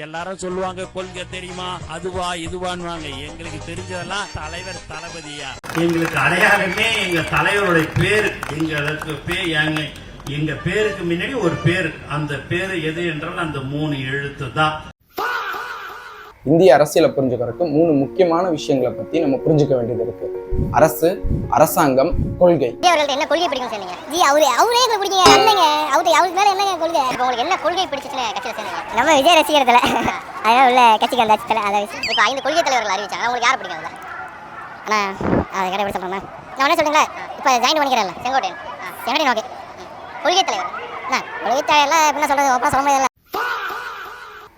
எல்லாரும் சொல்லுவாங்க கொள்கை தெரியுமா, அதுவா இதுவான்வாங்க. எங்களுக்கு தெரிஞ்சதெல்லாம் தலைவர் தளபதியா. எங்களுக்கு அடையாளமே எங்க தலைவருடைய பேரு. எங்களுக்கு எங்க பேருக்கு முன்னாடி ஒரு பேரு. அந்த பேரு எது என்றால் அந்த 3 எழுத்து தான். இந்திய அரசியலை புரிஞ்சுக்கிறதுக்கு 3 முக்கியமான விஷயங்களை பத்தி நம்ம புரிஞ்சுக்க வேண்டியது இருக்கு. அரசு, அரசாங்கம், கொள்கை. என்ன கொள்கை பிடிக்கும் சொன்னீங்க ஜி? அவரே பிடிக்கீங்க என்னங்க? அவருக்கு மேல என்னங்க கொள்கை? உங்களுக்கு என்ன கொள்கை பிடிச்சிச்சுன்னு கட்சியில சேர்ந்தீங்க? நம்ம விஜய் ரசிகர்ல அதனால உள்ள கட்சிக்கு அந்த அதான் விஷயம். இப்போ 5 கொள்கை தலைவர்கள் அறிவிச்சாங்க. உங்களுக்கு யார் பிடிக்கும்? ஆனா அதை கடைபிடிச்ச சொல்றேன். நான் என்ன சொல்றீங்களா, இப்போ ஜாயின் பண்ணிக்கிறேன்ல செங்கோட்டையன் ஓகே கொள்கை தலைவர். கொள்கை தலைவர்லாம் என்ன சொல்றது, ஓப்பனா சொல்ல முடியாது.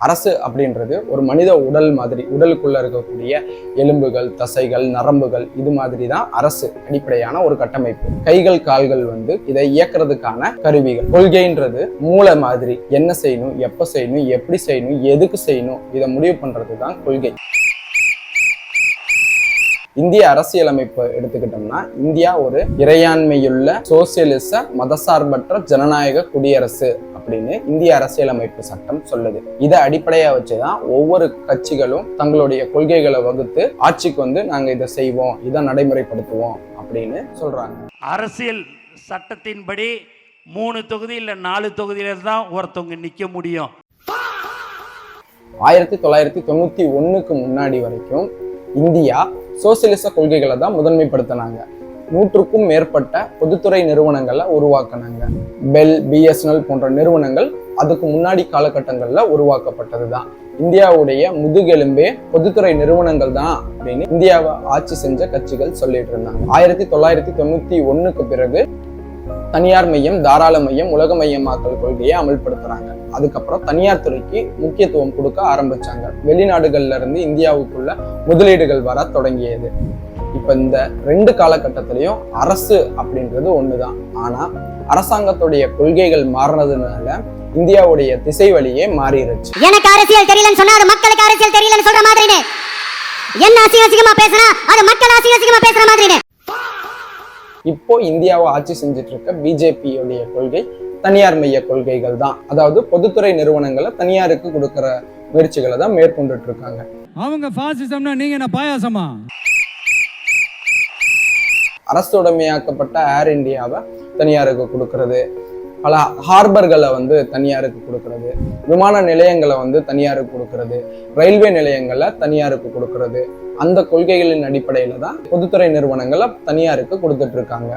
அரசு அப்படின்றது ஒரு மனித உடல் மாதிரி, உடலுக்குள்ள இருக்கக்கூடிய எலும்புகள், தசைகள், நரம்புகள், இது மாதிரி தான் அரசு அடிப்படையான ஒரு கட்டமைப்பு. கைகள், கால்கள் இதை இயக்குறதுக்கான கருவிகள். கொள்கைன்றது மூளை மாதிரி, என்ன செய்யணும், எப்ப செய்யணும், எப்படி செய்யணும், எதுக்கு செய்யணும், இதை முடிவு பண்றது தான் கொள்கை. இந்திய அரசியலமைப்பு எடுத்துக்கிட்டோம்னா, இந்தியா ஒரு இறையாண்மையுள்ள சோசியலிச மதசார்பற்ற ஜனநாயக குடியரசு அப்படின்னு இந்திய அரசியலமைப்பு சட்டம் சொல்லுது. இதை அடிப்படையா வச்சுதான் ஒவ்வொரு கட்சிகளும் தங்களுடைய கொள்கைகளை வகுத்து ஆட்சிக்கு நாங்க இதை செய்வோம், இதை நடைமுறைப்படுத்துவோம் அப்படின்னு சொல்றாங்க. அரசியல் சட்டத்தின்படி 3 தொகுதி இல்ல 4 தொகுதியில தான் ஒருத்தவங்க நிக்க முடியும். 1991க்கு முன்னாடி வரைக்கும் இந்தியா சோசியலிச கொள்கைகளை தான் முதன்மைப்படுத்தினாங்க. 100க்கும் மேற்பட்ட பொதுத்துறை நிறுவனங்களை உருவாக்குனாங்க. பெல், BSNL போன்ற நிறுவனங்கள் அதுக்கு முன்னாடி காலகட்டங்கள்ல உருவாக்கப்பட்டதுதான். இந்தியாவுடைய முதுகெலும்பே பொதுத்துறை நிறுவனங்கள் தான் அப்படின்னு இந்தியாவை ஆட்சி செஞ்ச கட்சிகள் சொல்லிட்டு இருந்தாங்க. 1991க்கு பிறகு தனியார் மையம், தாராள மையம், உலக மையமாக்கல் கொள்கையை அமல்படுத்துறாங்க. அதுக்கப்புறம் தனியார் துறைக்கு முக்கியத்துவம் கொடுக்க ஆரம்பிச்சாங்க. வெளிநாடுகள்ல இருந்து இந்தியாவுக்குள்ள முதலீடுகள் வர தொடங்கியது. இப்ப இந்த 2 காலகட்டத்திலையும் அரசு அப்படின்றது ஒண்ணுதான். ஆனா அரசாங்கத்துடைய கொள்கைகள் மாறினதுனால இந்தியாவுடைய திசை வழியே மாறிடுச்சு. எனக்கு அரசியல் தெரியலன்னு சொன்னா அது மக்களுக்கு அரசியல் தெரியலன்னு சொல்ற மாதிரி, என்ன அசிங்கமா பேசுனா அது மக்கள் அசிங்கமா பேசுற மாதிரி. இப்போ இந்தியாவை ஆட்சி செஞ்சுட்டு இருக்க பிஜேபியோடைய கொள்கை தனியார் மைய கொள்கைகள் தான். அதாவது பொதுத்துறை நிறுவனங்களை தனியாருக்கு கொடுக்கிற முயற்சிகளை தான் மேற்கொண்டுட்டு இருக்காங்க. அவங்க பாசிசம்னா நீங்க என்ன பாயாசமா? அரசுடைமையாக்கப்பட்ட ஏர் இந்தியாவை தனியாருக்கு கொடுக்கறது, பல ஹார்பர்களை தனியாருக்கு கொடுக்கறது, விமான நிலையங்களை தனியாருக்கு கொடுக்கறது, ரயில்வே நிலையங்களை தனியாருக்கு கொடுக்கறது, அந்த கொள்கைகளின் அடிப்படையில தான் பொதுத்துறை நிறுவனங்களை தனியாருக்கு கொடுத்துட்டு இருக்காங்க.